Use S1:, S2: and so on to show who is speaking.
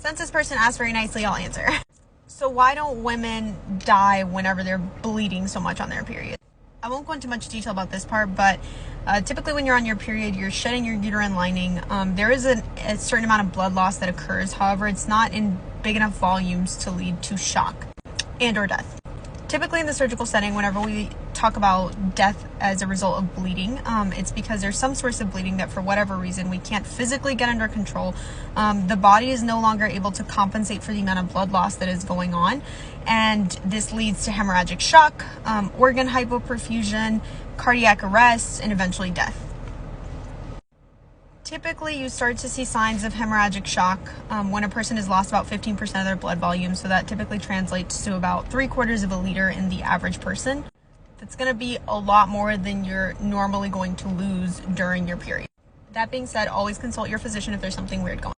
S1: Since this person asked very nicely, I'll answer. So why don't women die whenever they're bleeding so much on their period? I won't go into much detail about this part, but typically when you're on your period, you're shedding your uterine lining. There is a certain amount of blood loss that occurs. However, it's not in big enough volumes to lead to shock and or death. Typically in the surgical setting, whenever we talk about death as a result of bleeding, it's because there's some source of bleeding that for whatever reason we can't physically get under control. The body is no longer able to compensate for the amount of blood loss that is going on, and this leads to hemorrhagic shock, organ hypoperfusion, cardiac arrest, and eventually death. Typically, you start to see signs of hemorrhagic shock when a person has lost about 15% of their blood volume. So that typically translates to about 3/4 of a liter in the average person. That's going to be a lot more than you're normally going to lose during your period. That being said, always consult your physician if there's something weird going on.